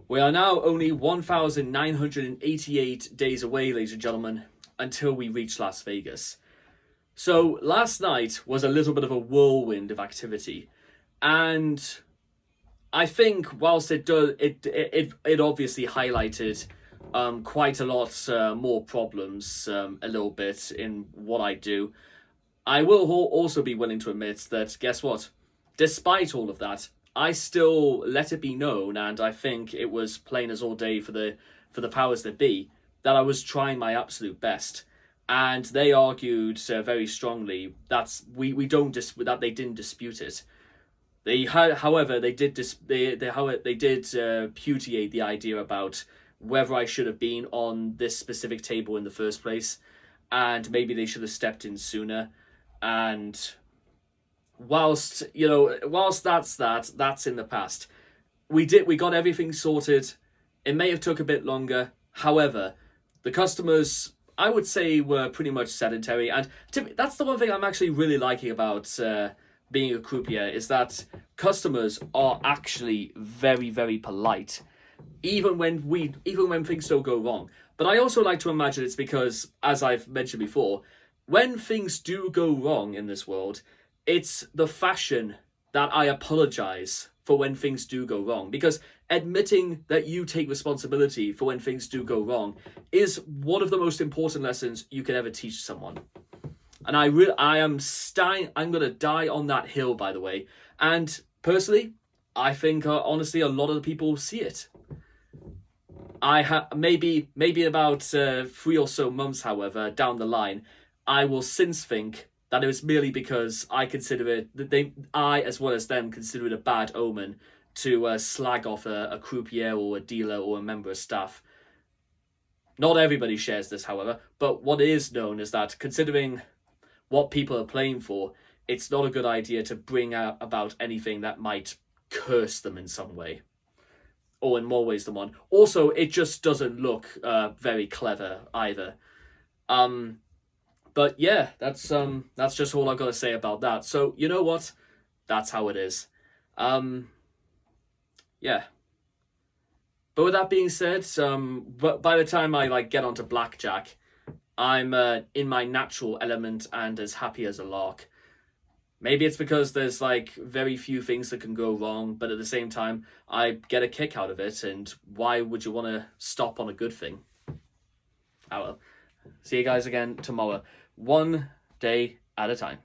We are now only 1,988 days away, ladies and gentlemen, until we reach Las Vegas. So last night was a little bit of a whirlwind of activity, and I think whilst it obviously highlighted quite a lot more problems a little bit in what I do, I will also be willing to admit that, guess what? Despite all of that, I still let it be known, and I think it was plain as all day for the powers that be, that I was trying my absolute best. And they argued very strongly that that they didn't dispute it. However, they did puteate the idea about whether I should have been on this specific table in the first place, and maybe they should have stepped in sooner. And whilst that's in the past, we got everything sorted. It may have took a bit longer. However, the customers, I would say, were pretty much sedentary, and that's the one thing I'm actually really liking about being a croupier, is that customers are actually very, very polite, even when things don't go wrong. But I also like to imagine it's because, as I've mentioned before, when things do go wrong in this world, it's the fashion that I apologize for when things do go wrong, because admitting that you take responsibility for when things do go wrong is one of the most important lessons you can ever teach someone. And I'm going to die on that hill, by the way. And personally, I think honestly a lot of the people see it. Maybe about 3 or so months, however, down the line, I will since think that it was merely because I as well as them, consider it a bad omen to slag off a croupier or a dealer or a member of staff. Not everybody shares this, however, but what is known is that, considering what people are playing for, it's not a good idea to bring out about anything that might curse them in some way, or in more ways than one. Also, it just doesn't look very clever either. But yeah, that's just all I've got to say about that. So you know what? That's how it is. Yeah. But with that being said, but by the time I get onto blackjack, I'm in my natural element and as happy as a lark. Maybe it's because there's very few things that can go wrong, but at the same time, I get a kick out of it. And why would you want to stop on a good thing? Oh well. See you guys again tomorrow. One day at a time.